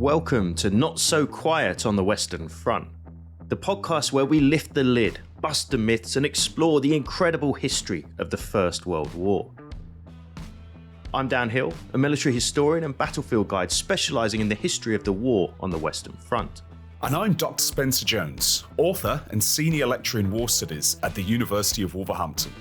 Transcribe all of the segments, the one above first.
Welcome to Not So Quiet on the Western Front, the podcast where we lift the lid, bust the myths, and explore the incredible history of the First World War. I'm Dan Hill, a military historian and battlefield guide specialising in the history of the war on the Western Front. And I'm Dr. Spencer Jones, author and senior lecturer in war studies at the University of Wolverhampton.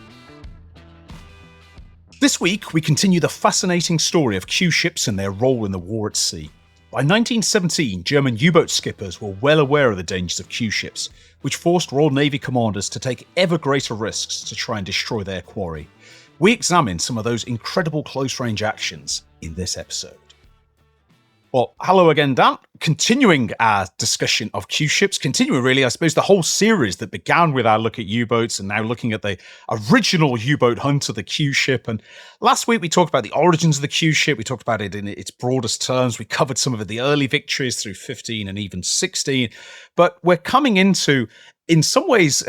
This week, we continue the fascinating story of Q ships and their role in the war at sea. By 1917, German U-boat skippers were well aware of the dangers of Q ships, which forced Royal Navy commanders to take ever greater risks to try and destroy their quarry. We examine some of those incredible close-range actions in this episode. Well, hello again, Dan. Continuing our discussion of Q ships, continuing really, I suppose, the whole series that began with our look at U-boats and now looking at the original U-boat hunter, the Q ship. And last week we talked about the origins of the Q ship. We talked about it in its broadest terms. We covered some of the early victories through 15 and even 16. But we're coming into, in some ways,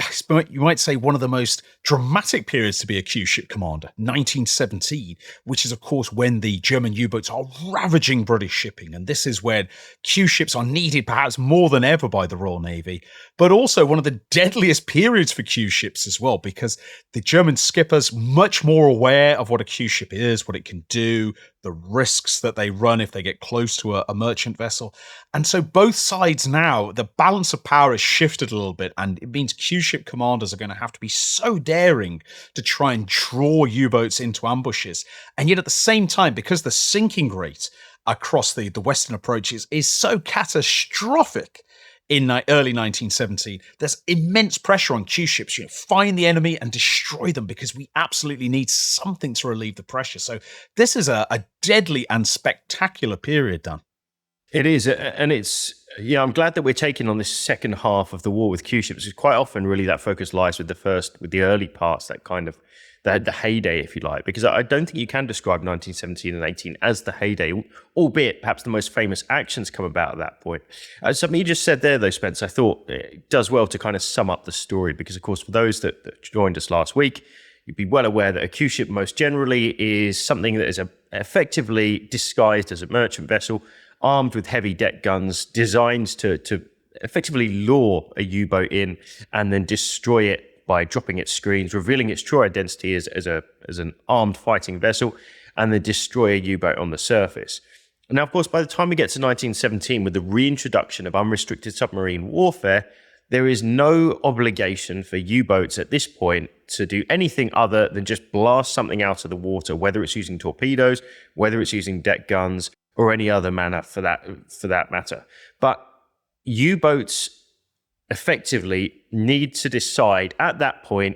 you might say, one of the most dramatic periods to be a Q ship commander, 1917, which is, of course, when the German U-boats are ravaging British shipping. And this is when Q ships are needed perhaps more than ever by the Royal Navy, but also one of the deadliest periods for Q ships as well, because the German skippers much more aware of what a Q ship is, what it can do, the risks that they run if they get close to a merchant vessel. And so both sides now, the balance of power has shifted a little bit, and it means Q ship commanders are going to have to be so daring to try and draw U-boats into ambushes. And yet at the same time, because the sinking rate across the western approaches is so catastrophic in early 1917, there's immense pressure on Q ships to find the enemy and destroy them, because we absolutely need something to relieve the pressure. So this is a deadly and spectacular period, Dan. It is, and I'm glad that we're taking on this second half of the war with Q ships, because quite often really that focus lies with the early parts, that kind of the heyday, if you like, because I don't think you can describe 1917 and 18 as the heyday, albeit perhaps the most famous actions come about at that point. Something you just said there, though, Spence, I thought it does well to kind of sum up the story, because, of course, for those that joined us last week, you'd be well aware that a Q ship most generally is something that is effectively disguised as a merchant vessel, armed with heavy deck guns, designed to effectively lure a U-boat in and then destroy it by dropping its screens, revealing its true identity as an armed fighting vessel, and then destroy a U-boat on the surface. Now, of course, by the time we get to 1917, with the reintroduction of unrestricted submarine warfare, there is no obligation for U-boats at this point to do anything other than just blast something out of the water, whether it's using torpedoes, whether it's using deck guns, or any other manner for that matter. But U-boats effectively need to decide at that point,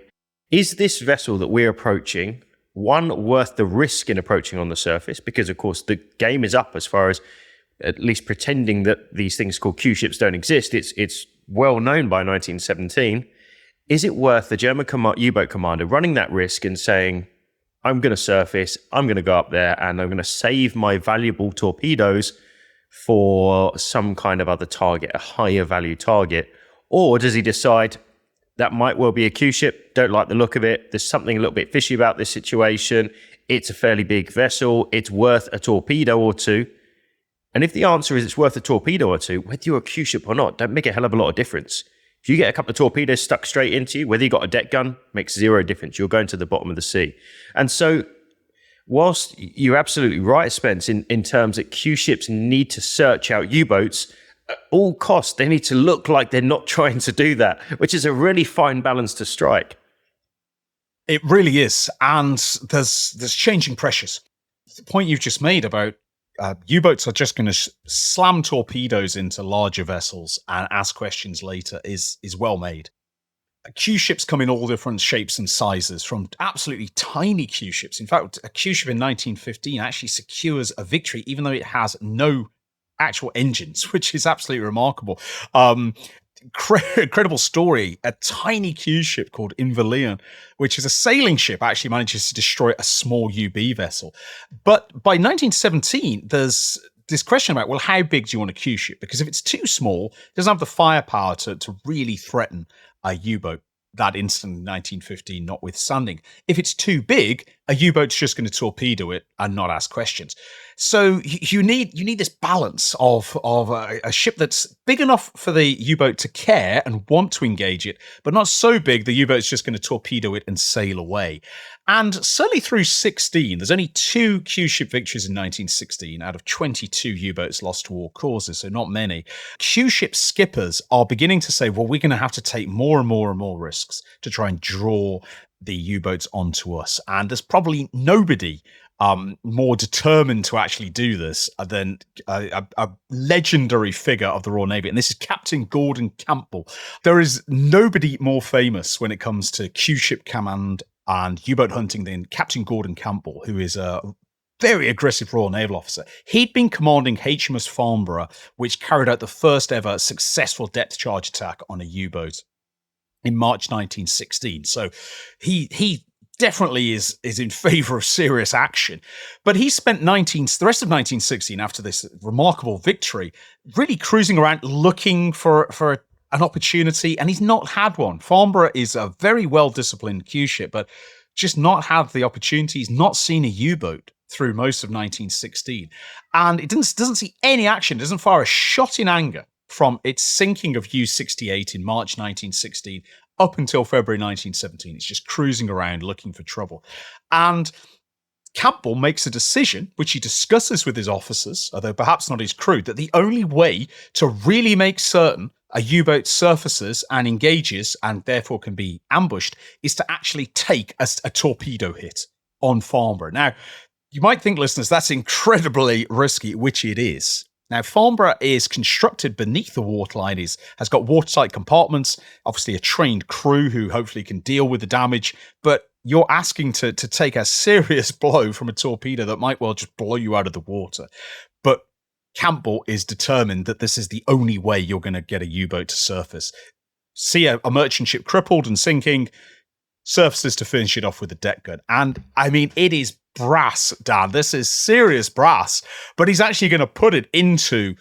is this vessel that we're approaching, one, worth the risk in approaching on the surface? Because, of course, the game is up as far as at least pretending that these things called Q ships don't exist. It's well known by 1917. Is it worth the German U-boat commander running that risk and saying, I'm going to surface, I'm going to go up there, and I'm going to save my valuable torpedoes for some kind of other target, a higher value target? Or does he decide that might well be a Q ship, don't like the look of it, there's something a little bit fishy about this situation, it's a fairly big vessel, it's worth a torpedo or two? And if the answer is it's worth a torpedo or two, whether you're a Q ship or not, don't make a hell of a lot of difference. If you get a couple of torpedoes stuck straight into you, whether you got a deck gun, makes zero difference. You're going to the bottom of the sea. And so, whilst you're absolutely right, Spence, in terms that Q ships need to search out U-boats, at all costs, they need to look like they're not trying to do that, which is a really fine balance to strike. It really is. And there's changing pressures. The point you've just made about U-boats are just going to slam torpedoes into larger vessels and ask questions later is well made. Q ships come in all different shapes and sizes, from absolutely tiny Q ships. In fact, a Q ship in 1915 actually secures a victory, even though it has no actual engines, which is absolutely remarkable. Incredible story. A tiny Q ship called Invalien, which is a sailing ship, actually manages to destroy a small UB vessel. But by 1917, there's this question about, well, how big do you want a Q ship? Because if it's too small, it doesn't have the firepower to really threaten a U-boat. that incident in 1915 notwithstanding. If it's too big, a U-boat's just going to torpedo it and not ask questions. So you need this balance of a ship that's big enough for the U-boat to care and want to engage it, but not so big the U-boat's just going to torpedo it and sail away. And certainly through 16, there's only 2 Q-ship victories in 1916 out of 22 U-boats lost to war causes, so not many. Q-ship skippers are beginning to say, well, we're going to have to take more and more and more risks to try and draw the U-boats onto us. And there's probably nobody more determined to actually do this than a legendary figure of the Royal Navy, and this is Captain Gordon Campbell. There is nobody more famous when it comes to Q-ship command and U-boat hunting than Captain Gordon Campbell, who is a very aggressive Royal Naval officer. He'd been commanding HMS Farnborough, which carried out the first ever successful depth charge attack on a U-boat in March 1916. So he definitely is in favor of serious action. But he spent the rest of 1916, after this remarkable victory, really cruising around looking for an opportunity, and he's not had one. Farnborough is a very well-disciplined Q-ship, but just not had the opportunity. He's not seen a U-boat through most of 1916. And it doesn't see any action, doesn't fire a shot in anger from its sinking of U-68 in March 1916 up until February 1917. It's just cruising around looking for trouble. And Campbell makes a decision, which he discusses with his officers, although perhaps not his crew, that the only way to really make certain a U-boat surfaces and engages and therefore can be ambushed is to actually take a torpedo hit on Farnborough. Now, you might think, listeners, that's incredibly risky, which it is. Now, Farnborough is constructed beneath the waterline, has got watertight compartments, obviously a trained crew who hopefully can deal with the damage, but you're asking to take a serious blow from a torpedo that might well just blow you out of the water. But Campbell is determined that this is the only way you're going to get a U-boat to surface. See a merchant ship crippled and sinking, surfaces to finish it off with a deck gun. And, I mean, it is brass, Dan. This is serious brass. But he's actually going to put it into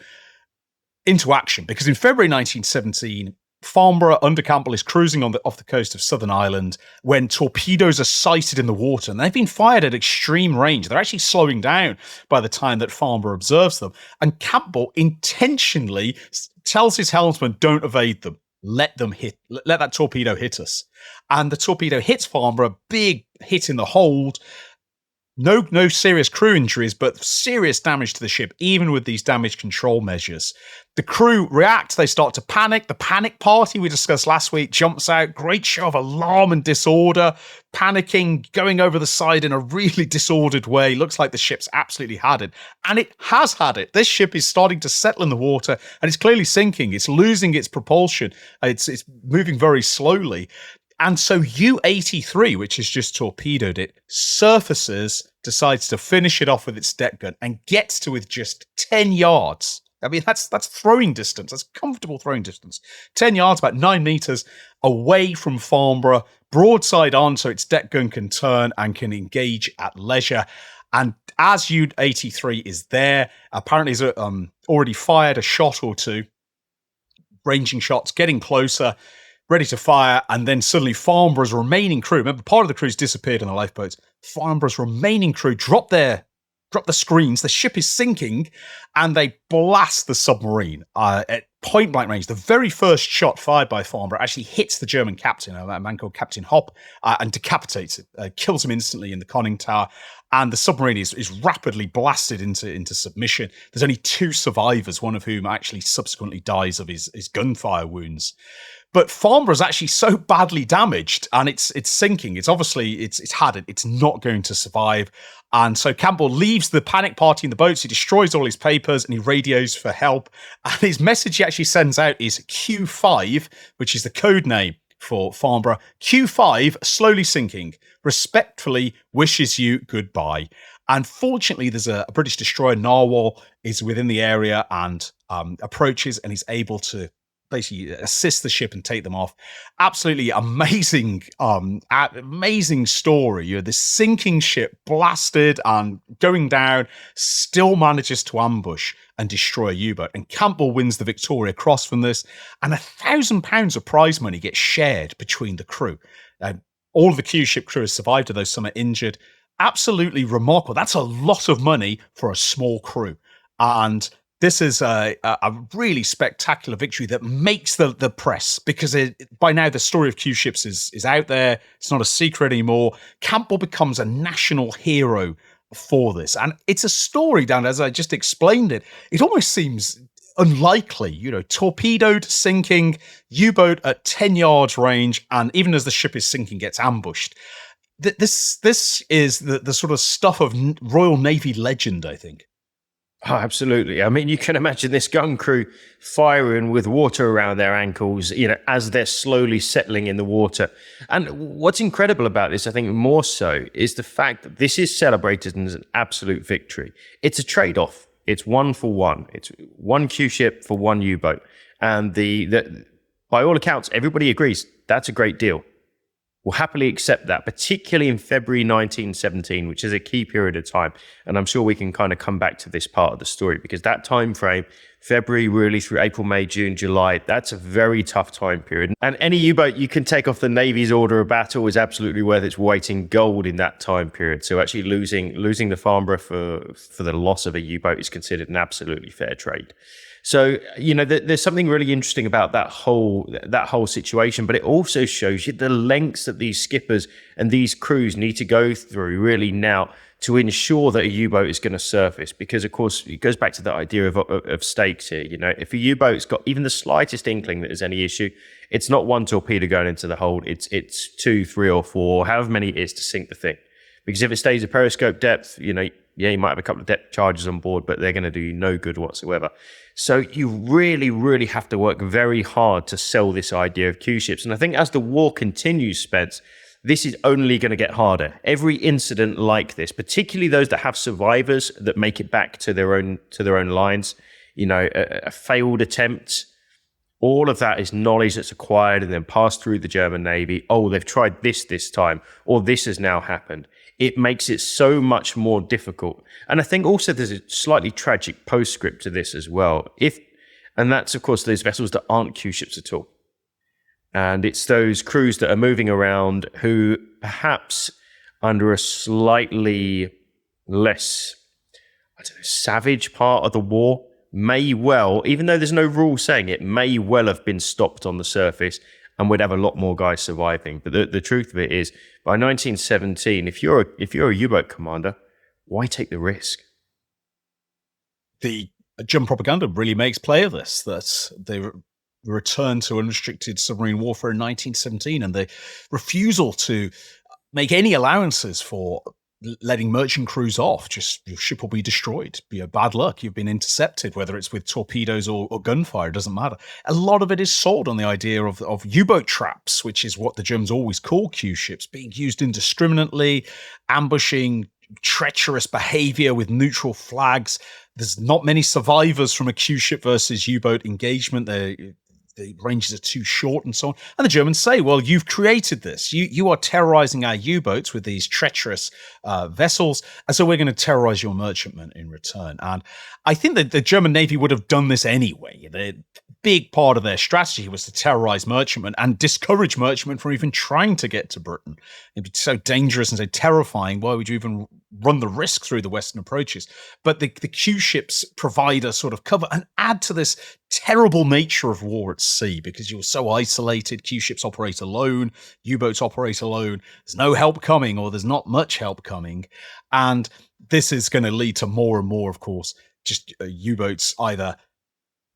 action, because in February 1917, Farnborough under Campbell is cruising off the coast of Southern Ireland when torpedoes are sighted in the water, and they've been fired at extreme range. They're actually slowing down by the time that Farnborough observes them. And Campbell intentionally tells his helmsman, don't evade them. Let that torpedo hit us. And the torpedo hits Farnborough, big hit in the hold. No serious crew injuries, but serious damage to the ship, even with these damage control measures. The crew react, they start to panic. The panic party we discussed last week jumps out. Great show of alarm and disorder, panicking, going over the side in a really disordered way. Looks like the ship's absolutely had it. And it has had it. This ship is starting to settle in the water, and it's clearly sinking. It's losing its propulsion. It's moving very slowly. And so U-83, which has just torpedoed it, surfaces, decides to finish it off with its deck gun, and gets to with just 10 yards. I mean, that's throwing distance. That's comfortable throwing distance. 10 yards, about 9 meters away from Farnborough, broadside on so its deck gun can turn and can engage at leisure. And as U-83 is there, apparently has already fired a shot or two, ranging shots, getting closer, ready to fire, and then suddenly Farnborough's remaining crew, remember part of the crew's disappeared in the lifeboats, Farnborough's remaining crew drop the screens, the ship is sinking, and they blast the submarine at point blank range. The very first shot fired by Farnborough actually hits the German captain, a man called Captain Hopp, and decapitates it, kills him instantly in the conning tower, and the submarine is rapidly blasted into submission. There's only 2 survivors, one of whom actually subsequently dies of his gunfire wounds. But Farnborough's actually so badly damaged, and it's sinking. It's obviously it's had it. It's not going to survive. And so Campbell leaves the panic party in the boats. He destroys all his papers and he radios for help. And his message he actually sends out is Q5, which is the code name for Farnborough. Q5, slowly sinking, respectfully wishes you goodbye. And fortunately, there's a British destroyer, Narwhal, is within the area and approaches, and he's able to basically assist the ship and take them off. Absolutely amazing, amazing story. You know, this sinking ship, blasted and going down, still manages to ambush and destroy a U-boat. And Campbell wins the Victoria Cross from this, and £1,000 of prize money gets shared between the crew. All of the Q-ship crew has survived, although some are injured. Absolutely remarkable. That's a lot of money for a small crew. And this is a really spectacular victory that makes the press, because by now the story of Q-ships is out there. It's not a secret anymore. Campbell becomes a national hero for this. And it's a story, Dan, as I just explained it. It almost seems unlikely, you know, torpedoed, sinking, U-boat at 10 yards range, and even as the ship is sinking, gets ambushed. This is the sort of stuff of Royal Navy legend, I think. Oh, absolutely. I mean, you can imagine this gun crew firing with water around their ankles, you know, as they're slowly settling in the water. And what's incredible about this, I think more so, is the fact that this is celebrated as an absolute victory. It's a trade-off. It's 1 for 1. It's 1 Q-ship for 1 U-boat. And by all accounts, everybody agrees that's a great deal. Will happily accept that, particularly in February 1917, which is a key period of time. And I'm sure we can kind of come back to this part of the story, because that time frame, February really through April, May, June, July, that's a very tough time period. And any U-boat you can take off the Navy's order of battle is absolutely worth its weight in gold in that time period. So actually losing the Farnborough for the loss of a U-boat is considered an absolutely fair trade. So, you know, there's something really interesting about that whole situation, but it also shows you the lengths that these skippers and these crews need to go through really now to ensure that a U-boat is going to surface. Because, of course, it goes back to the idea of stakes here. You know, if a U-boat's got even the slightest inkling that there's any issue, it's not 1 torpedo going into the hold. It's 2, 3, or 4, however many it is to sink the thing. Because if it stays at periscope depth, you know, yeah, you might have a couple of depth charges on board, but they're going to do you no good whatsoever. So you really, really have to work very hard to sell this idea of Q-ships. And I think as the war continues, Spence, this is only going to get harder. Every incident like this, particularly those that have survivors that make it back to their own lines, you know, a failed attempt, all of that is knowledge that's acquired and then passed through the German Navy. Oh, they've tried this time, or this has now happened. It makes it so much more difficult. And I think also there's a slightly tragic postscript to this as well. And that's, of course, those vessels that aren't Q-ships at all. And it's those crews that are moving around who perhaps under a slightly less, savage part of the war may well, even though there's no rule saying it, may well have been stopped on the surface, and we'd have a lot more guys surviving. But the truth of it is, by 1917, if you're a U-boat commander, why take the risk? The German propaganda really makes play of this, that they return to unrestricted submarine warfare in 1917, and the refusal to make any allowances for letting merchant crews off. Just your ship will be destroyed. Bad luck. You've been intercepted, whether it's with torpedoes or gunfire, it doesn't matter. A lot of it is sold on the idea of U-boat traps, which is what the Germans always call Q-ships, being used indiscriminately, ambushing, treacherous behavior with neutral flags. There's not many survivors from a Q-ship versus U-boat engagement. The ranges are too short and so on. And the Germans say, well, you've created this. You are terrorizing our U-boats with these treacherous vessels, and so we're going to terrorize your merchantmen in return. And I think that the German Navy would have done this anyway. The big part of their strategy was to terrorize merchantmen and discourage merchantmen from even trying to get to Britain. It'd be so dangerous and so terrifying. Why would you even run the risk through the Western approaches? But the Q-ships provide a sort of cover and add to this terrible nature of war at sea, because you're so isolated. Q-ships operate alone, U-boats operate alone. There's no help coming, or there's not much help coming. And this is going to lead to more and more, of course, just U-boats either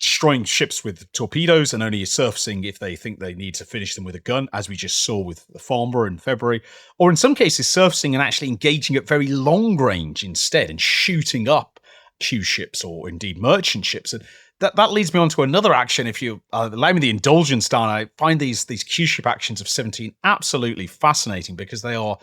destroying ships with torpedoes and only surfacing if they think they need to finish them with a gun, as we just saw with the Farnborough in February, or in some cases surfacing and actually engaging at very long range instead and shooting up Q-ships or indeed merchant ships. And that leads me on to another action. If you allow me the indulgence, Dan, I find these Q-ship actions of 17 absolutely fascinating, because they are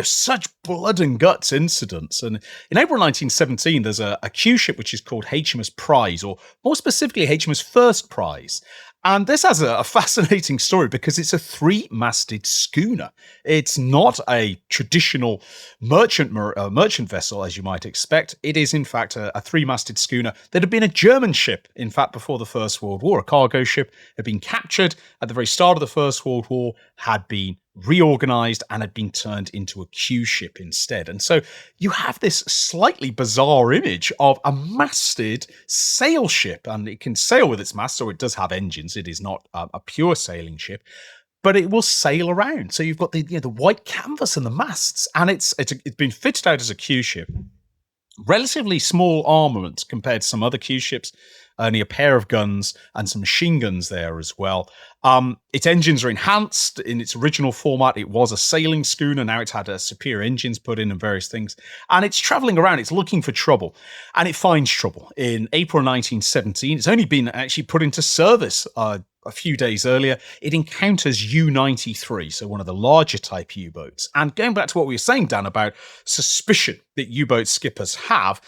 such blood and guts incidents. And in April 1917, there's a Q-ship which is called HMS Prize, or more specifically HMS First Prize. And this has a fascinating story because it's a three-masted schooner. It's not a traditional merchant vessel, as you might expect. It is, in fact, a three-masted schooner that had been a German ship, in fact, before the First World War. A cargo ship had been captured at the very start of the First World War, had been reorganized, and had been turned into a Q ship instead. And so you have this slightly bizarre image of a masted sail ship, and it can sail with its mast, so it does have engines. It is not a pure sailing ship, but it will sail around. So you've got the white canvas and the masts, and it's been fitted out as a Q ship. Relatively small armament compared to some other Q ships. Only a pair of guns and some machine guns there as well. Its engines are enhanced. In its original format, it was a sailing schooner. Now it's had superior engines put in and various things. And it's traveling around. It's looking for trouble. And it finds trouble. In April 1917, it's only been actually put into service a few days earlier. It encounters U-93, so one of the larger type U-boats. And going back to what we were saying, Dan, about suspicion that U-boat skippers have,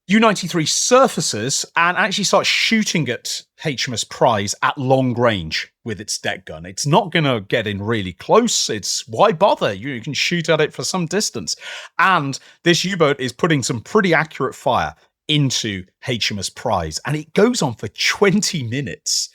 U-93 surfaces and actually starts shooting at HMS Prize at long range with its deck gun. It's not going to get in really close. It's why bother? You can shoot at it for some distance. And this U-boat is putting some pretty accurate fire into HMS Prize, and it goes on for 20 minutes.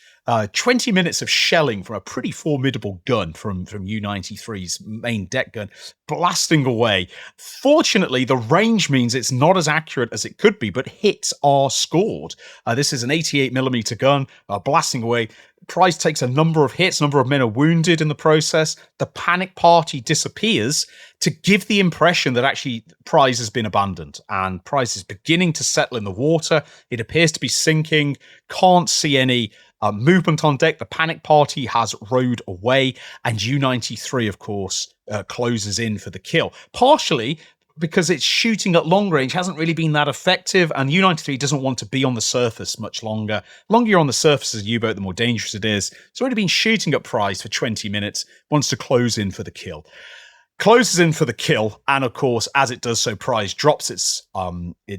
20 minutes of shelling from a pretty formidable gun from U-93's main deck gun, blasting away. Fortunately, the range means it's not as accurate as it could be, but hits are scored. This is an 88mm gun, blasting away. Price takes a number of hits, a number of men are wounded in the process. The panic party disappears to give the impression that actually Prize has been abandoned, and Prize is beginning to settle in the water. It appears to be sinking, can't see any movement on deck. The panic party has rowed away, and U-93, of course, closes in for the kill. Partially because it's shooting at long range hasn't really been that effective, and U-93 doesn't want to be on the surface much longer. The longer you're on the surface as a U-boat, the more dangerous it is. It's already been shooting at Prize for 20 minutes, wants to close in for the kill. Closes in for the kill, and of course, as it does so, Prize drops its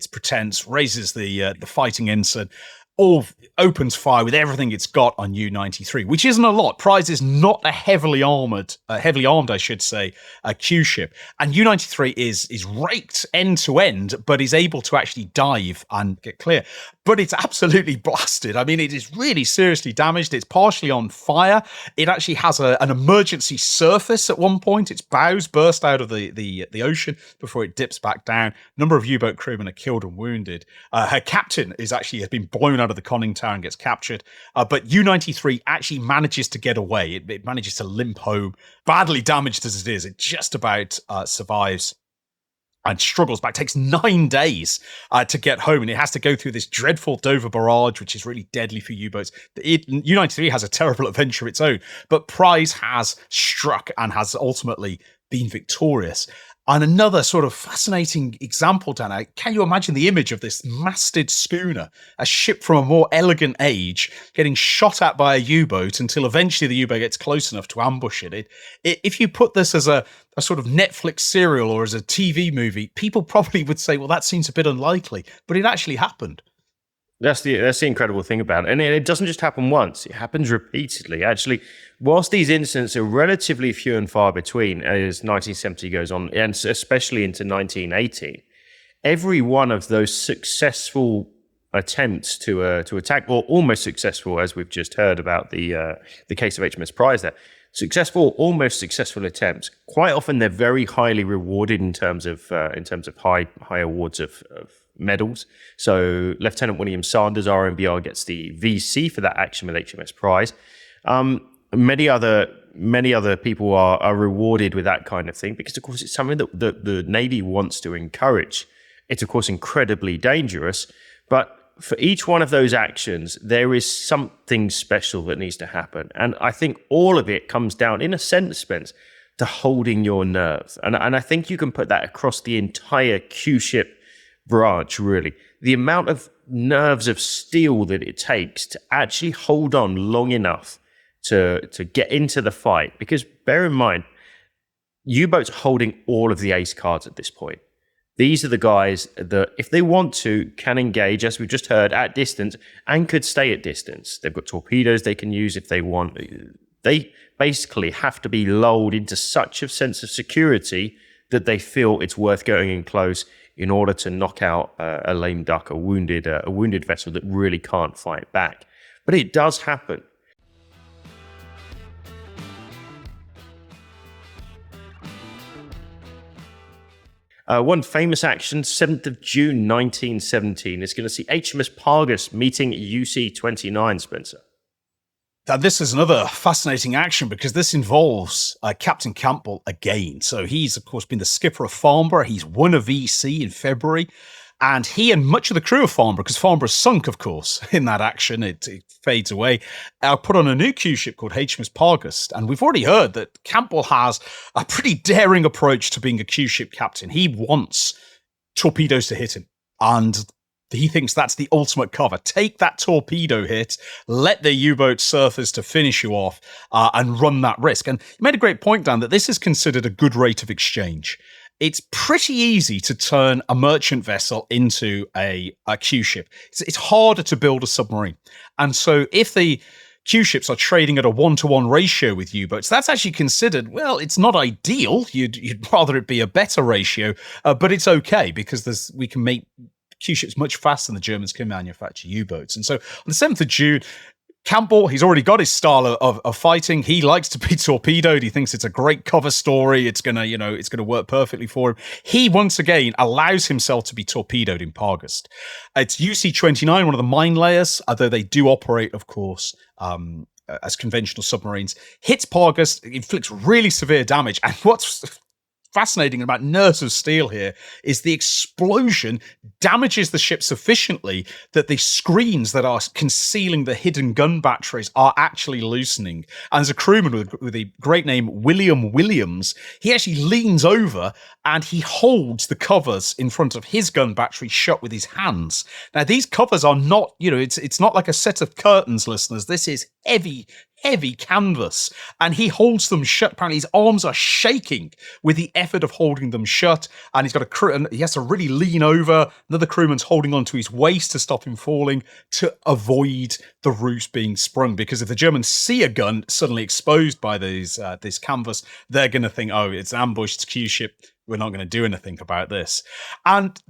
pretense, raises the fighting ensign, all opens fire with everything it's got on U-93, which isn't a lot. Prize is not a heavily armed, I should say, a Q ship. And U-93 is raked end to end, but is able to actually dive and get clear. But it's absolutely blasted. I mean, it is really seriously damaged. It's partially on fire. It actually has an emergency surface at one point. Its bows burst out of the ocean before it dips back down. A number of U-boat crewmen are killed and wounded. Her captain has been blown out of the conning tower and gets captured. But U-93 actually manages to get away. It manages to limp home. Badly damaged as it is, it just about survives and struggles back. It takes 9 days to get home, and it has to go through this dreadful Dover barrage, which is really deadly for U-boats. U-93 has a terrible adventure of its own, but Prize has struck and has ultimately been victorious. And another sort of fascinating example, Dana, can you imagine the image of this masted schooner, a ship from a more elegant age, getting shot at by a U-boat until eventually the U-boat gets close enough to ambush it? If you put this as a sort of Netflix serial or as a TV movie, people probably would say, well, that seems a bit unlikely, but it actually happened. That's the incredible thing about it. And it doesn't just happen once, it happens repeatedly. Actually, whilst these incidents are relatively few and far between as 1970 goes on, and especially into 1918, every one of those successful attempts to attack, or almost successful, as we've just heard about the case of HMS Prize there, successful, almost successful attempts, quite often they're very highly rewarded in terms of high awards of medals. So Lieutenant William Sanders, RMBR, gets the VC for that action with HMS Prize. Many other people are rewarded with that kind of thing because, of course, it's something that the Navy wants to encourage. It's, of course, incredibly dangerous, but for each one of those actions, there is something special that needs to happen. And I think all of it comes down, in a sense, Spence, to holding your nerve. And I think you can put that across the entire Q-ship branch, really. The amount of nerves of steel that it takes to actually hold on long enough to get into the fight. Because bear in mind, U-boats are holding all of the ace cards at this point. These are the guys that, if they want to, can engage, as we've just heard, at distance and could stay at distance. They've got torpedoes they can use if they want. They basically have to be lulled into such a sense of security that they feel it's worth going in close in order to knock out a lame duck, a wounded vessel that really can't fight back. But it does happen. One famous action, 7th of June 1917, is going to see HMS Pargus meeting UC-29, Spencer. Now, this is another fascinating action because this involves Captain Campbell again. So he's, of course, been the skipper of Farnborough. He's won a VC in February. And he and much of the crew of Farnborough, because Farnborough sunk, of course, in that action, it fades away, put on a new Q ship called HMS Pargus. And we've already heard that Campbell has a pretty daring approach to being a Q ship captain. He wants torpedoes to hit him. And he thinks that's the ultimate cover. Take that torpedo hit, let the U-boat surface to finish you off, and run that risk. And you made a great point, Dan, that this is considered a good rate of exchange. It's pretty easy to turn a merchant vessel into a Q ship. It's harder to build a submarine. And so if the Q ships are trading at a 1-to-1 ratio with U-boats, that's actually considered, well, it's not ideal. You'd rather it be a better ratio, but it's okay because we can make Q ships much faster than the Germans can manufacture U-boats. And so on the 7th of June, Campbell, he's already got his style of fighting. He likes to be torpedoed. He thinks it's a great cover story. It's gonna work perfectly for him. He once again allows himself to be torpedoed in Pargus. It's UC-29, one of the mine layers, although they do operate, of course, as conventional submarines. Hits Pargus, inflicts really severe damage. And what's fascinating about Nerves of Steel here is the explosion damages the ship sufficiently that the screens that are concealing the hidden gun batteries are actually loosening. And there's a crewman with a great name, William Williams. He actually leans over and he holds the covers in front of his gun battery shut with his hands. Now, these covers are not, it's not like a set of curtains, listeners. This is heavy canvas, and he holds them shut. Apparently his arms are shaking with the effort of holding them shut, and he's got a crew, and he has to really lean over. Another crewman's holding onto his waist to stop him falling to avoid the roof being sprung, because if the Germans see a gun suddenly exposed by this canvas, they're going to think, oh, it's an ambush, it's a Q ship, we're not going to do anything about this. And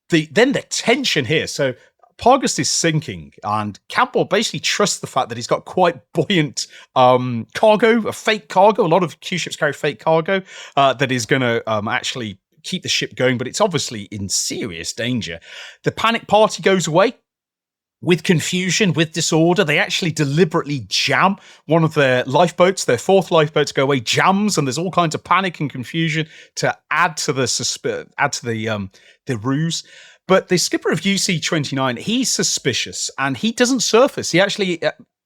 then the tension here, so Pargus is sinking, and Campbell basically trusts the fact that he's got quite buoyant cargo, a fake cargo. A lot of Q ships carry fake cargo that is going to actually keep the ship going, but it's obviously in serious danger. The panic party goes away. With confusion, with disorder, they actually deliberately jam one of their lifeboats. Their fourth lifeboat to go away jams, and there's all kinds of panic and confusion to add to the ruse. But the skipper of UC-29, he's suspicious, and he doesn't surface. He actually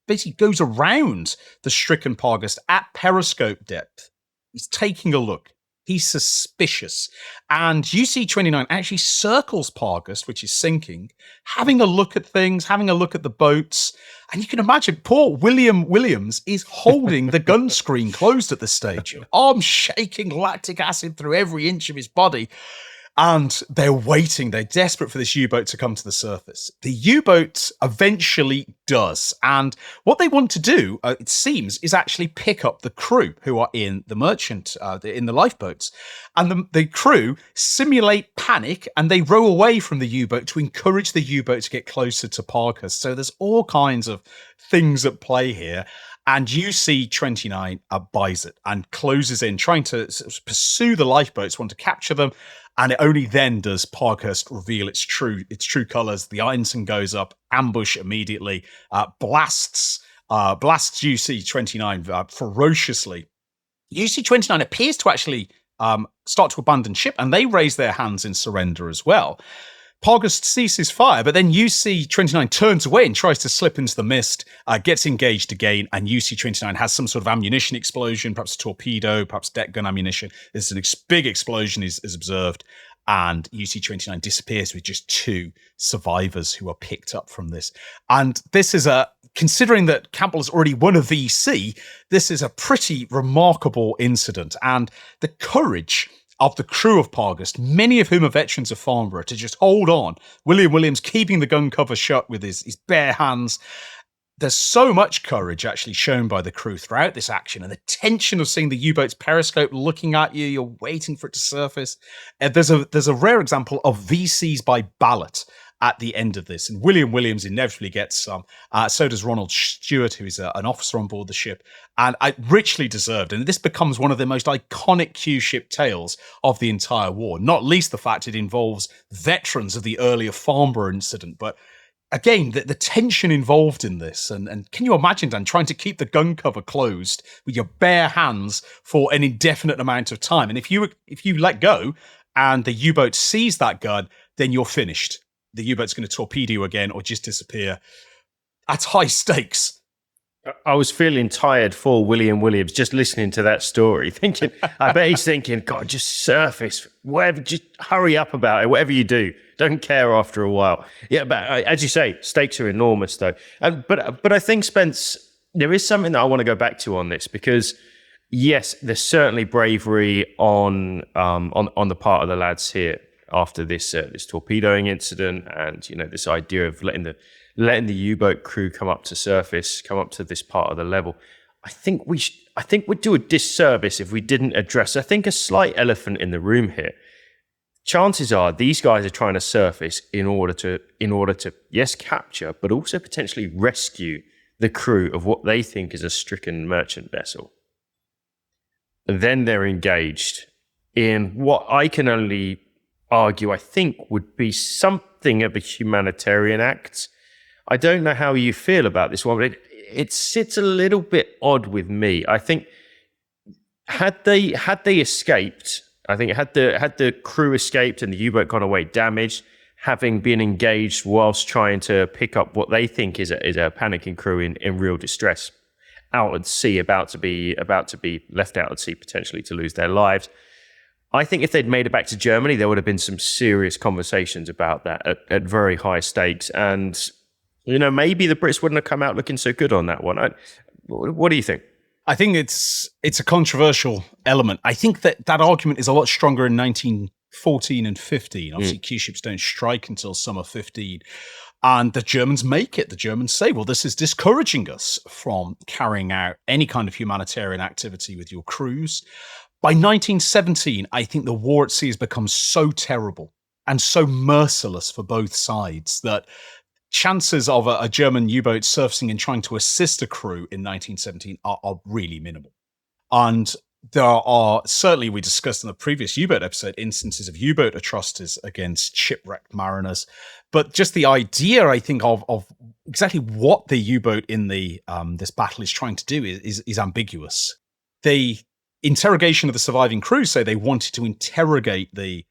basically goes around the stricken Pargus at periscope depth. He's taking a look. He's suspicious. And UC-29 actually circles Pargus, which is sinking, having a look at things, having a look at the boats. And you can imagine poor William Williams is holding the gun screen closed at this stage, arms shaking, lactic acid through every inch of his body. And they're waiting. They're desperate for this U-boat to come to the surface. The U-boat eventually does. And what they want to do, it seems, is actually pick up the crew who are in the merchant, in the lifeboats. And the crew simulate panic, and they row away from the U-boat to encourage the U-boat to get closer to Pargus. So there's all kinds of things at play here. And UC-29 buys it and closes in, trying to pursue the lifeboats, want to capture them. And it only then does Parkhurst reveal its true colours. The ensign goes up, ambush immediately, blasts UC-29 ferociously. UC-29 appears to actually start to abandon ship, and they raise their hands in surrender as well. Pargus ceases fire, but then UC-29 turns away and tries to slip into the mist, gets engaged again, and UC-29 has some sort of ammunition explosion, perhaps a torpedo, perhaps deck gun ammunition. There's a big explosion is observed, and UC-29 disappears with just 2 survivors who are picked up from this. And this is considering that Campbell has already won a VC, this is a pretty remarkable incident. And the courage of the crew of Pargus, many of whom are veterans of Farnborough, to just hold on. William Williams keeping the gun cover shut with his bare hands. There's so much courage actually shown by the crew throughout this action, and the tension of seeing the U-boat's periscope looking at you, you're waiting for it to surface. There's a rare example of VCs by ballot at the end of this, and William Williams inevitably gets some. So does Ronald Stewart, who is an officer on board the ship, and richly deserved. And this becomes one of the most iconic Q-ship tales of the entire war, not least the fact it involves veterans of the earlier Farnborough incident, but again, the tension involved in this, and can you imagine, Dan, trying to keep the gun cover closed with your bare hands for an indefinite amount of time? And if you let go and the U-boat sees that gun, then you're finished. The U-boat's going to torpedo you again or just disappear. That's high stakes. I was feeling tired for William Williams just listening to that story, thinking, I bet he's thinking, God, just surface, whatever, just hurry up about it, whatever you do. Don't care after a while. Yeah, but as you say, stakes are enormous, though. But I think, Spence, there is something that I want to go back to on this, because yes, there's certainly bravery on the part of the lads here after this torpedoing incident, and this idea of letting the U-boat crew come up to surface, come up to this part of the level. I think we'd do a disservice if we didn't address, I think, a slight elephant in the room here. Chances are these guys are trying to surface in order to yes, capture, but also potentially rescue the crew of what they think is a stricken merchant vessel. Then they're engaged in what I can only argue, I think, would be something of a humanitarian act. I don't know how you feel about this one, but it sits a little bit odd with me. I think had they escaped, I think had the crew escaped and the U-boat gone away damaged, having been engaged whilst trying to pick up what they think is a panicking crew in real distress out at sea, about to be left out at sea potentially to lose their lives. I think if they'd made it back to Germany, there would have been some serious conversations about that at very high stakes, and maybe the Brits wouldn't have come out looking so good on that one. What do you think? I think it's a controversial element. I think that argument is a lot stronger in 1914 and 15. Obviously, Q-ships don't strike until summer 15. And the Germans make it. The Germans say, well, this is discouraging us from carrying out any kind of humanitarian activity with your crews. By 1917, I think the war at sea has become so terrible and so merciless for both sides that chances of a German U-boat surfacing and trying to assist a crew in 1917 are really minimal. And there are, certainly we discussed in the previous U-boat episode, instances of U-boat atrocities against shipwrecked mariners. But just the idea, I think, of exactly what the U-boat in this battle is trying to do is ambiguous. The interrogation of the surviving crew say they wanted to interrogate the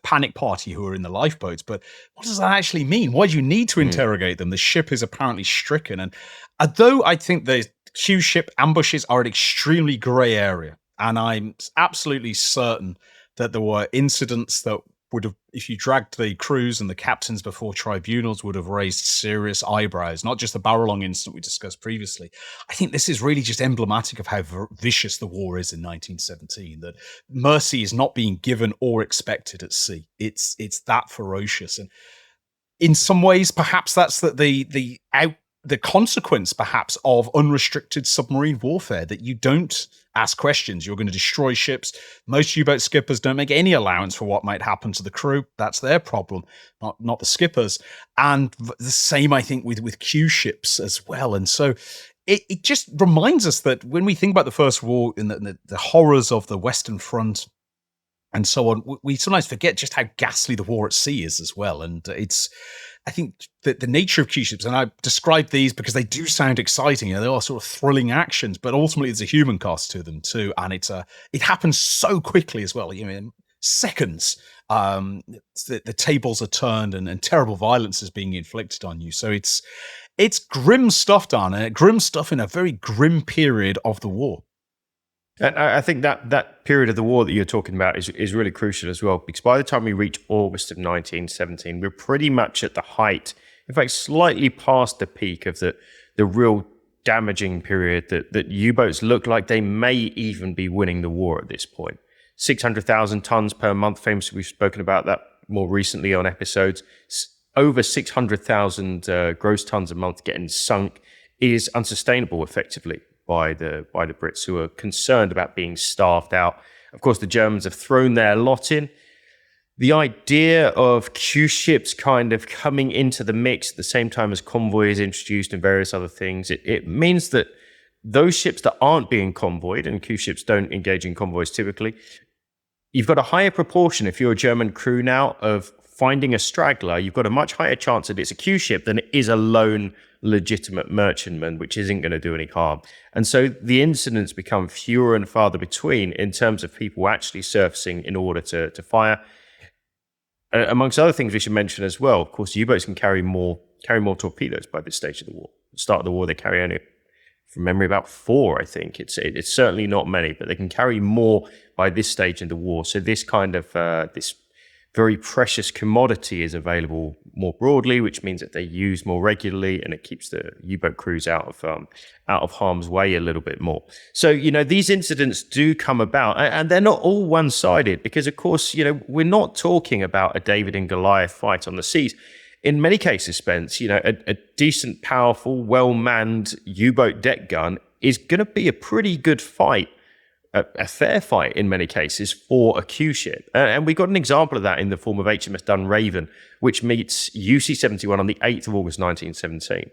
panic party who are in the lifeboats, but what does that actually mean? Why do you need to interrogate them? The ship is apparently stricken, and although I think the Q-ship ambushes are an extremely grey area, and I'm absolutely certain that there were incidents that would have, if you dragged the crews and the captains before tribunals, would have raised serious eyebrows, not just the Barrowlong incident we discussed previously. I think this is really just emblematic of how vicious the war is in 1917, that mercy is not being given or expected at sea. It's that ferocious. And in some ways, perhaps that's the consequence, perhaps, of unrestricted submarine warfare, that you don't ask questions. You're going to destroy ships. Most U-boat skippers don't make any allowance for what might happen to the crew. That's their problem, not the skippers. And the same, I think, with Q-ships as well. And so it just reminds us that when we think about the First War and the horrors of the Western Front and so on, we sometimes forget just how ghastly the war at sea is as well. And I think that the nature of Q-ships, and I describe these because they do sound exciting, they are sort of thrilling actions, but ultimately there's a human cost to them too, and it happens so quickly as well. In seconds, the tables are turned and terrible violence is being inflicted on you. So it's grim stuff, Dan, and grim stuff in a very grim period of the war. And I think that period of the war that you're talking about is really crucial as well, because by the time we reach August of 1917, we're pretty much at the height, in fact, slightly past the peak of the real damaging period that U-boats look like they may even be winning the war at this point. 600,000 tons per month, famously, we've spoken about that more recently on episodes. Over 600,000 gross tons a month getting sunk is unsustainable effectively by the Brits, who are concerned about being starved out. Of course, the Germans have thrown their lot in. The idea of Q ships kind of coming into the mix at the same time as convoy is introduced and various other things, it means that those ships that aren't being convoyed, and Q ships don't engage in convoys typically, you've got a higher proportion, if you're a German crew now, of finding a straggler. You've got a much higher chance that it's a Q ship than it is a lone legitimate merchantman, which isn't going to do any harm. And so the incidents become fewer and farther between in terms of people actually surfacing in order to fire. Amongst other things we should mention as well, of course, U-boats can carry more torpedoes by this stage of the war. At the start of the war, they carry only, from memory, about 4, I think. It's certainly not many, but they can carry more by this stage in the war. So this kind of this very precious commodity is available more broadly, which means that they use more regularly, and it keeps the U-boat crews out of harm's way a little bit more. So, these incidents do come about, and they're not all one-sided, because, of course, we're not talking about a David and Goliath fight on the seas. In many cases, Spence, a decent, powerful, well-manned U-boat deck gun is going to be a pretty good fight, a fair fight in many cases for a Q ship. And we got an example of that in the form of HMS Dunraven, which meets UC-71 on the 8th of August 1917.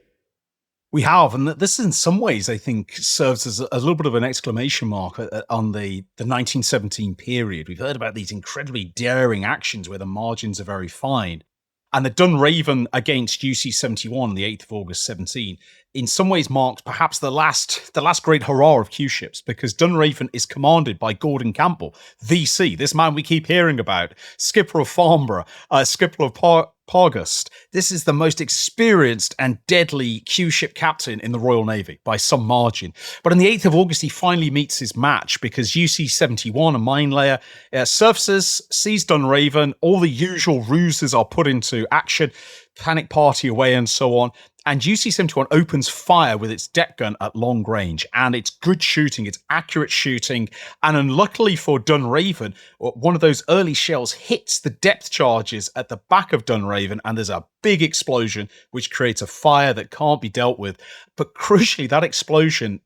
We have, and this in some ways, I think, serves as a little bit of an exclamation mark on the 1917 period. We've heard about these incredibly daring actions where the margins are very fine. And the Dunraven against UC-71, the 8th of August 17, in some ways marked perhaps the last great hurrah of Q ships, because Dunraven is commanded by Gordon Campbell, VC, this man we keep hearing about, skipper of Farnborough, skipper of Pargust. This is the most experienced and deadly Q ship captain in the Royal Navy by some margin. But on the 8th of August, he finally meets his match, because UC-71, a mine layer, surfaces, sees Dunraven, all the usual ruses are put into action, panic party away and so on. And UC-71 opens fire with its deck gun at long range, and it's good shooting, it's accurate shooting, and unluckily for Dunraven, one of those early shells hits the depth charges at the back of Dunraven, and there's a big explosion, which creates a fire that can't be dealt with. But crucially, that explosion,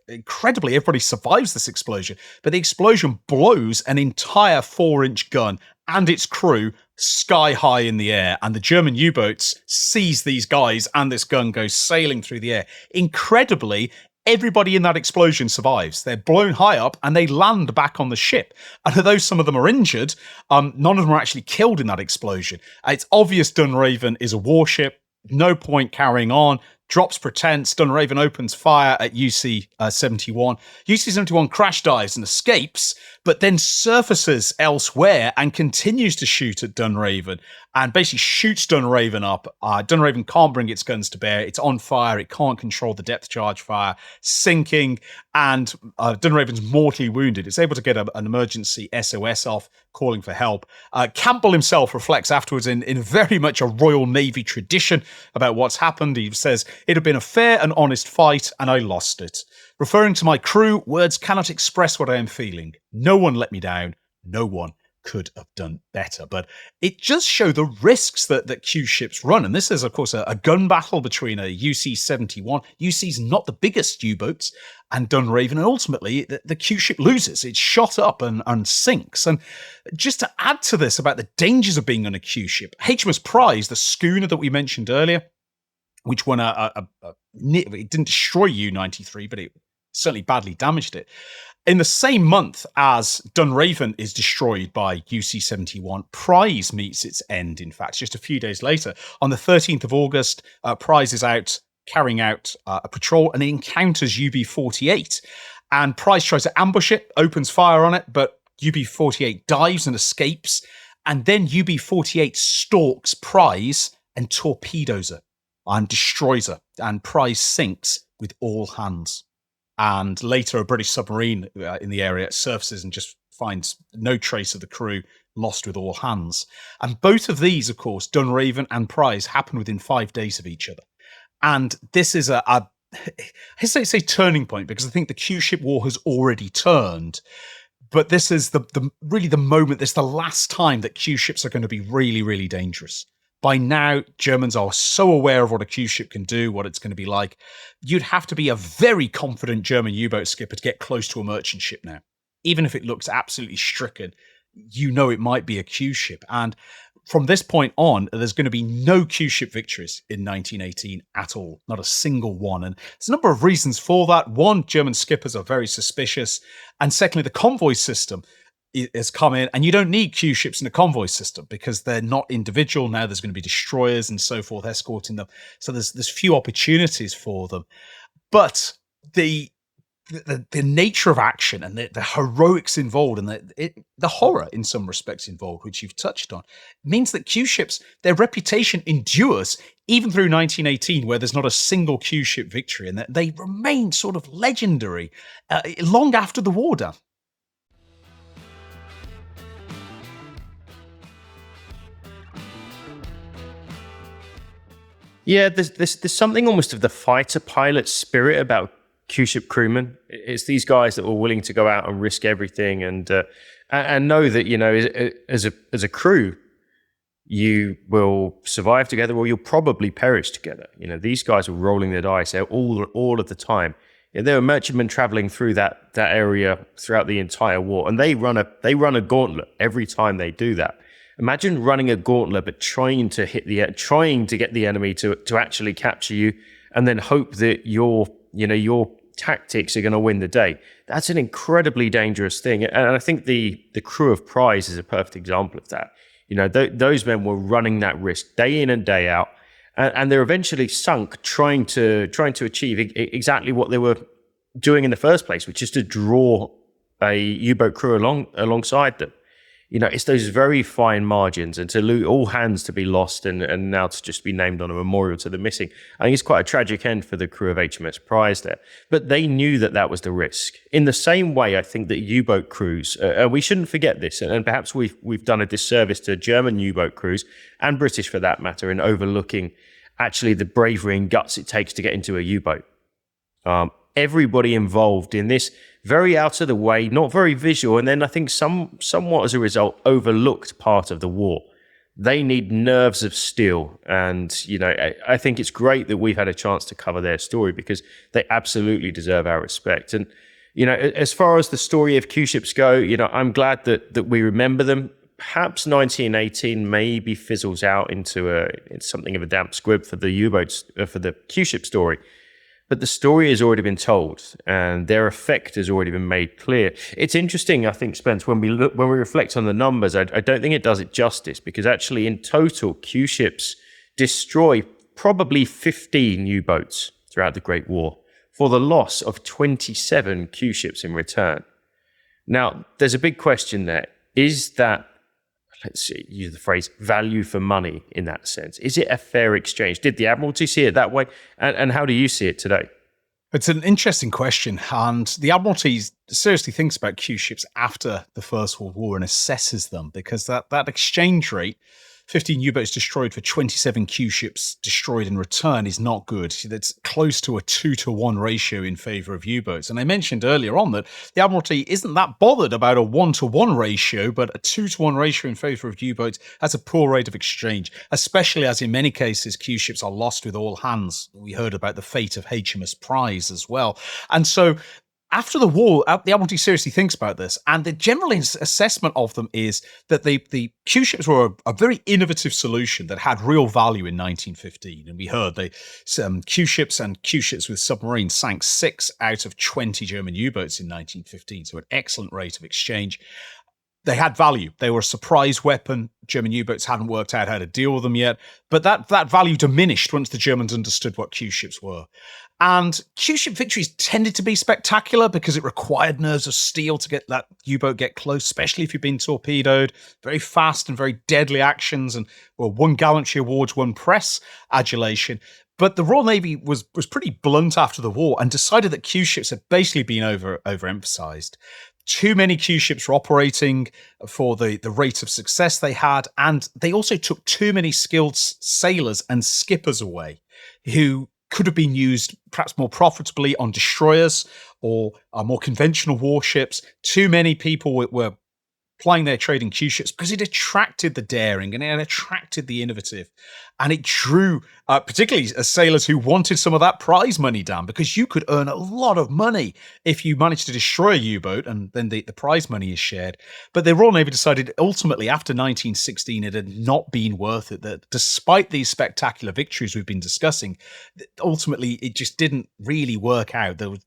incredibly, everybody survives this explosion, but the explosion blows an entire 4-inch gun and its crew sky high in the air, and the German U-boats seize these guys, and this gun goes sailing through the air. Incredibly, everybody in that explosion survives. They're blown high up, and they land back on the ship. And although some of them are injured, none of them are actually killed in that explosion. It's obvious Dunraven is a warship, no point carrying on. Drops pretense, Dunraven opens fire at UC-71. UC-71 crash dives and escapes, but then surfaces elsewhere and continues to shoot at Dunraven, and basically shoots Dunraven up. Dunraven can't bring its guns to bear. It's on fire. It can't control the depth charge fire, sinking, and Dunraven's mortally wounded. It's able to get an emergency SOS off, calling for help. Campbell himself reflects afterwards in very much a Royal Navy tradition about what's happened. He says, "It had been a fair and honest fight, and I lost it. Referring to my crew, words cannot express what I am feeling. No one let me down. No one could have done better." But it just shows the risks that Q ships run. And this is, of course, a gun battle between a UC-71. UC's not the biggest U-boats, and Dunraven, and ultimately the Q ship loses. It's shot up and sinks. And just to add to this about the dangers of being on a Q ship, HMS Prize, the schooner that we mentioned earlier, which won it didn't destroy U-93, but it certainly badly damaged it. In the same month as Dunraven is destroyed by UC-71, Prize meets its end, in fact, just a few days later. On the 13th of August, Prize is out carrying out a patrol, and it encounters UB-48. And Prize tries to ambush it, opens fire on it, but UB-48 dives and escapes. And then UB-48 stalks Prize and torpedoes her and destroys her. And Prize sinks with all hands. And later, a British submarine in the area surfaces and just finds no trace of the crew, lost with all hands. And both of these, of course, Dunraven and Prize, happen within 5 days of each other. And this is a I hesitate to say turning point because I think the Q-ship war has already turned. But this is really the moment, this is the last time that Q-ships are going to be really, really dangerous. By now, Germans are so aware of what a Q-ship can do, what it's going to be like. You'd have to be a very confident German U-boat skipper to get close to a merchant ship now. Even if it looks absolutely stricken, you know it might be a Q-ship. And from this point on, there's going to be no Q-ship victories in 1918 at all. Not a single one. And there's a number of reasons for that. One, German skippers are very suspicious. And secondly, the convoy system has come in, and you don't need Q-ships in a convoy system because they're not individual. Now there's going to be destroyers and so forth escorting them. So there's few opportunities for them. But the nature of action and the heroics involved and the horror in some respects involved, which you've touched on, means that Q-ships, their reputation endures even through 1918, where there's not a single Q-ship victory, and that they remain sort of legendary long after the war, Dan. Yeah, there's something almost of the fighter pilot spirit about Q-ship crewmen. It's these guys that were willing to go out and risk everything and know that, you know, as a crew, you will survive together or you'll probably perish together. You know, these guys were rolling the dice all of the time. Yeah, there were merchantmen traveling through that area throughout the entire war, and they run a gauntlet every time they do that. Imagine running a gauntlet, but trying to get the enemy to actually capture you, and then hope that your tactics are going to win the day. That's an incredibly dangerous thing, and I think the crew of Prize is a perfect example of that. You know, those men were running that risk day in and day out, and they're eventually sunk trying to achieve exactly what they were doing in the first place, which is to draw a U-boat crew alongside them. You know, it's those very fine margins, and to lose all hands to be lost and now to just be named on a memorial to the missing. I think it's quite a tragic end for the crew of HMS Prize there. But they knew that was the risk. In the same way, I think that U-boat crews, we shouldn't forget this, and perhaps we've done a disservice to German U-boat crews, and British for that matter, in overlooking actually the bravery and guts it takes to get into a U-boat. Everybody involved in this, very out of the way, not very visual, and then I think somewhat as a result, overlooked part of the war. They need nerves of steel, and you know, I think it's great that we've had a chance to cover their story because they absolutely deserve our respect. And you know, as far as the story of Q-ships go, you know, I'm glad that we remember them. Perhaps 1918 maybe fizzles out into something of a damp squib for the U-boats, for the Q-ship story. But the story has already been told, and their effect has already been made clear. It's interesting, I think, Spence, when we reflect on the numbers, I don't think it does it justice, because actually in total, Q-ships destroy probably 15 U-boats throughout the Great War, for the loss of 27 Q-ships in return. Now, there's a big question there. Is that, let's see, use the phrase, value for money in that sense? Is it a fair exchange? Did the Admiralty see it that way? And how do you see it today? It's an interesting question, and the Admiralty seriously thinks about Q-ships after the First World War and assesses them, because that exchange rate, 15 U-boats destroyed for 27 Q-ships destroyed in return, is not good. That's close to a 2-to-1 ratio in favor of U-boats. And I mentioned earlier on that the Admiralty isn't that bothered about a 1-to-1 ratio, but a 2-to-1 ratio in favor of U-boats has a poor rate of exchange, especially as in many cases Q-ships are lost with all hands. We heard about the fate of HMS Prize as well. And so after the war, the Admiralty seriously thinks about this, and the general assessment of them is that the Q-ships were a very innovative solution that had real value in 1915. And we heard Q-ships and Q-ships with submarines sank 6 out of 20 German U-boats in 1915, so an excellent rate of exchange. They had value. They were a surprise weapon. German U-boats hadn't worked out how to deal with them yet, but that value diminished once the Germans understood what Q-ships were. And Q-ship victories tended to be spectacular because it required nerves of steel to get that U-boat get close, especially if you've been torpedoed. Very fast and very deadly actions, and won gallantry awards, won press adulation. But the Royal Navy was pretty blunt after the war and decided that Q-ships had basically been overemphasized. Too many Q-ships were operating for the rate of success they had, and they also took too many skilled sailors and skippers away who could have been used perhaps more profitably on destroyers or more conventional warships. Too many people were plying their trade in Q ships because it attracted the daring and it attracted the innovative. And it drew particularly sailors who wanted some of that prize money, Dan, because you could earn a lot of money if you managed to destroy a U-boat, and then the prize money is shared. But the Royal Navy decided ultimately after 1916 it had not been worth it, that despite these spectacular victories we've been discussing, ultimately it just didn't really work out. There was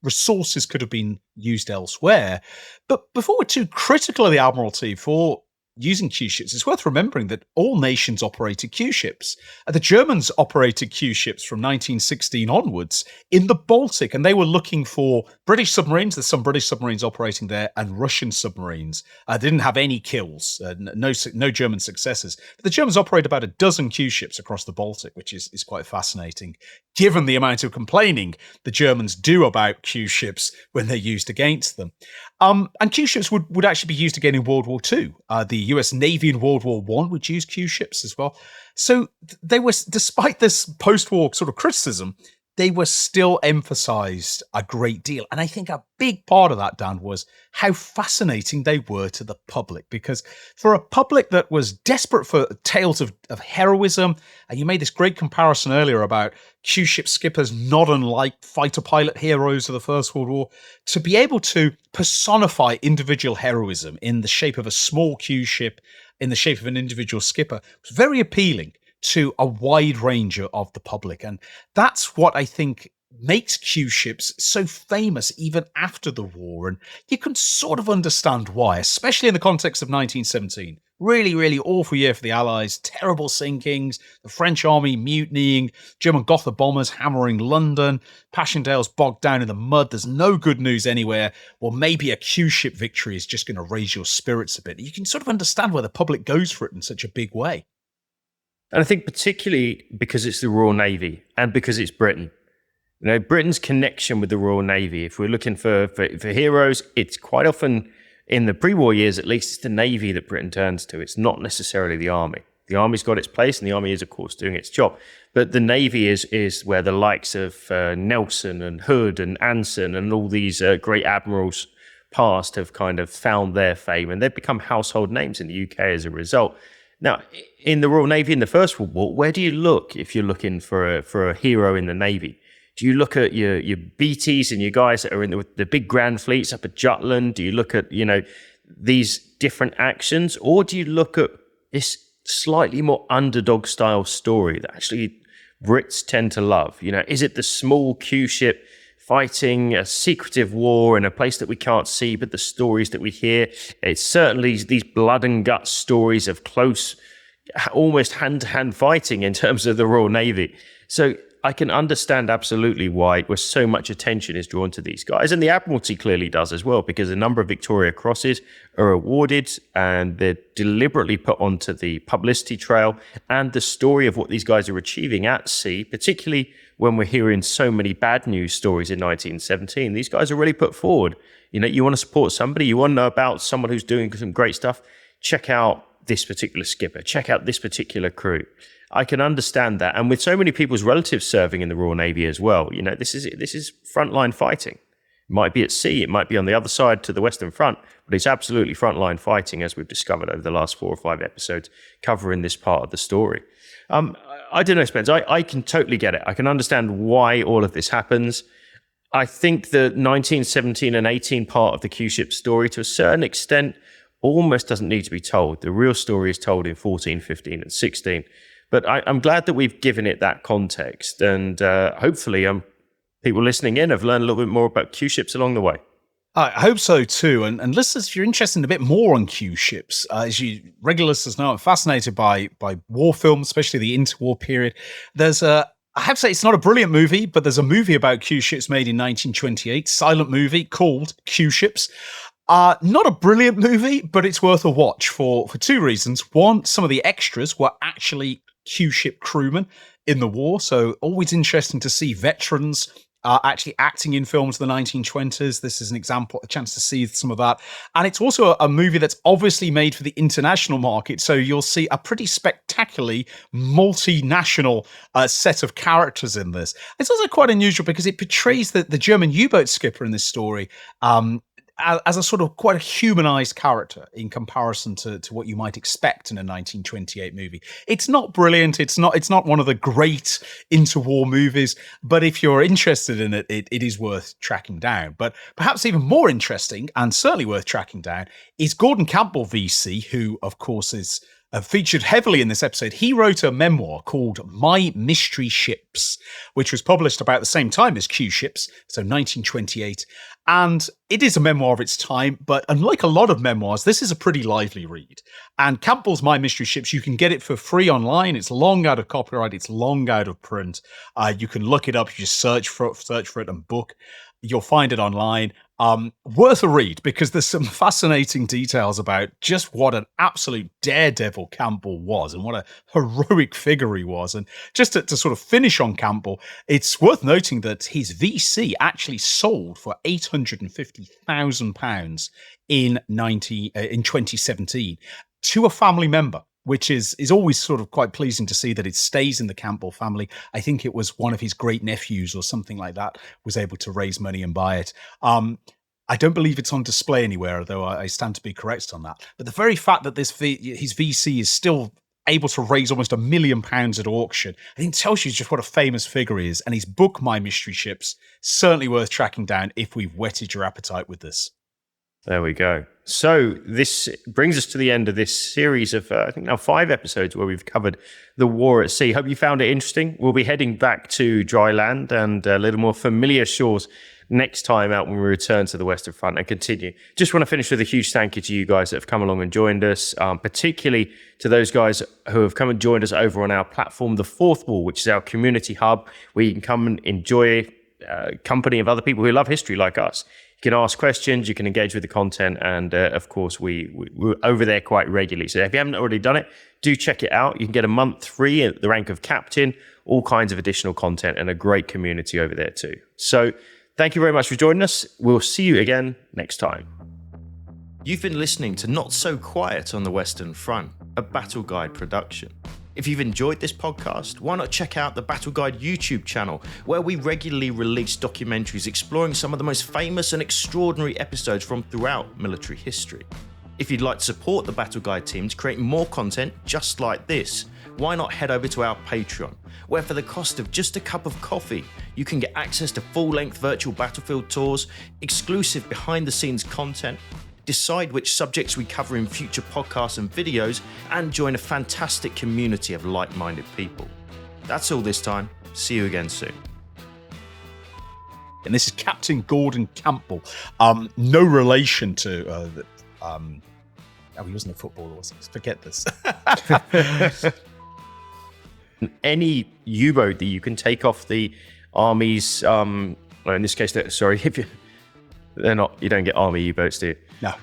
resources could have been used elsewhere. But before we're too critical of the Admiralty for using Q ships, it's worth remembering that all nations operated Q ships. The Germans operated Q ships from 1916 onwards in the Baltic, and they were looking for British submarines. There's some British submarines operating there, and Russian submarines. They didn't have any kills, no German successes. But the Germans operate about a dozen Q ships across the Baltic, which is quite fascinating, given the amount of complaining the Germans do about Q ships when they're used against them. And Q ships would actually be used again in World War II. The US Navy in World War I would use Q ships as well. So they were, despite this post-war sort of criticism, they were still emphasized a great deal. And I think a big part of that, Dan, was how fascinating they were to the public. Because for a public that was desperate for tales of heroism, and you made this great comparison earlier about Q ship skippers not unlike fighter pilot heroes of the First World War, to be able to personify individual heroism in the shape of a small Q ship, in the shape of an individual skipper, was very appealing to a wide range of the public. And that's what I think makes Q ships so famous even after the war. And you can sort of understand why, especially in the context of 1917. Really, really awful year for the Allies. Terrible sinkings, the French army mutinying, German Gotha bombers hammering London, Passchendaele's bogged down in the mud. There's no good news anywhere. Well, maybe a Q ship victory is just going to raise your spirits a bit. You can sort of understand why the public goes for it in such a big way. And I think particularly because it's the Royal Navy and because it's Britain. You know, Britain's connection with the Royal Navy, if we're looking for heroes, it's quite often, in the pre-war years at least, it's the Navy that Britain turns to. It's not necessarily the Army. The Army's got its place, and the Army is, of course, doing its job. But the Navy is where the likes of Nelson and Hood and Anson and all these great admirals past have kind of found their fame, and they've become household names in the UK as a result. Now, in the Royal Navy in the First World War, where do you look if you're looking for a hero in the Navy? Do you look at your BTs and your guys that are in the big grand fleets up at Jutland? Do you look at, these different actions? Or do you look at this slightly more underdog style story that actually Brits tend to love? Is it the small Q ship fighting a secretive war in a place that we can't see, but the stories that we hear? It's certainly these blood and guts stories of close, almost hand-to-hand fighting in terms of the Royal Navy. So I can understand absolutely why so much attention is drawn to these guys. And the Admiralty clearly does as well, because a number of Victoria Crosses are awarded and they're deliberately put onto the publicity trail and the story of what these guys are achieving at sea, particularly when we're hearing so many bad news stories in 1917. These guys are really put forward. You want to support somebody, you want to know about someone who's doing some great stuff, check out this particular skipper, check out this particular crew. I can understand that. And with so many people's relatives serving in the Royal Navy as well, this is frontline fighting. It might be at sea, it might be on the other side to the Western Front, but it's absolutely frontline fighting, as we've discovered over the last 4 or 5 episodes covering this part of the story. I don't know, Spence, I can totally get it. I can understand why all of this happens. I think the 1917 and 18 part of the Q ship story, to a certain extent, almost doesn't need to be told. The real story is told in 14, 15, and 16. But I'm glad that we've given it that context, and hopefully people listening in have learned a little bit more about Q ships along the way. I hope so too. And listeners, if you're interested in a bit more on Q ships, as you regular listeners know, I'm fascinated by war films, especially the interwar period. There's I have to say it's not a brilliant movie, but there's a movie about Q ships made in 1928, silent movie called Q Ships. Not a brilliant movie, but it's worth a watch for 2 reasons. One, some of the extras were actually Q ship crewmen in the war, so always interesting to see veterans actually acting in films of the 1920s. This is an example, a chance to see some of that. And it's also a movie that's obviously made for the international market. So you'll see a pretty spectacularly multinational set of characters in this. It's also quite unusual because it portrays the German U-boat skipper in this story as a sort of quite a humanized character in comparison to what you might expect in a 1928 movie. It's not brilliant. It's not one of the great interwar movies, but if you're interested in it, it is worth tracking down. But perhaps even more interesting, and certainly worth tracking down, is Gordon Campbell VC, who, of course, is featured heavily in this episode. He wrote a memoir called My Mystery Ships, which was published about the same time as Q Ships, so 1928. And it is a memoir of its time, but unlike a lot of memoirs, this is a pretty lively read. And Campbell's My Mystery Ships, you can get it for free online. It's long out of copyright. It's long out of print. You can look it up. You just search for it and book. You'll find it online. Worth a read because there's some fascinating details about just what an absolute daredevil Campbell was and what a heroic figure he was. And just to sort of finish on Campbell, it's worth noting that his VC actually sold for £850,000 in 2017 to a family member, which is always sort of quite pleasing to see that it stays in the Campbell family. I think it was one of his great nephews or something like that was able to raise money and buy it. I don't believe it's on display anywhere, though I stand to be corrected on that. But the very fact that his VC is still able to raise almost £1 million at auction, I think tells you just what a famous figure he is. And his book, My Mystery Ships, certainly worth tracking down if we've whetted your appetite with this. There we go. So this brings us to the end of this series of, I think now 5 episodes where we've covered the war at sea. Hope you found it interesting. We'll be heading back to dry land and a little more familiar shores next time out when we return to the Western Front and continue. Just want to finish with a huge thank you to you guys that have come along and joined us, particularly to those guys who have come and joined us over on our platform, The Fourth Wall, which is our community hub where you can come and enjoy company of other people who love history like us. You can ask questions, you can engage with the content, and of course, we're over there quite regularly. So if you haven't already done it, do check it out. You can get a month free at the rank of captain, all kinds of additional content, and a great community over there too. So thank you very much for joining us. We'll see you again next time. You've been listening to Not So Quiet on the Western Front, a Battle Guide production. If you've enjoyed this podcast, why not check out the Battle Guide YouTube channel, where we regularly release documentaries exploring some of the most famous and extraordinary episodes from throughout military history. If you'd like to support the Battle Guide team to create more content just like this, why not head over to our Patreon, where for the cost of just a cup of coffee, you can get access to full-length virtual battlefield tours, exclusive behind-the-scenes content, decide which subjects we cover in future podcasts and videos, and join a fantastic community of like-minded people. That's all this time. See you again soon. And this is Captain Gordon Campbell. No relation to... he wasn't a footballer, was he? Forget this. Any U-boat that you can take off the Army's... in this case, sorry, if they're not... You don't get Army U-boats, do you? No.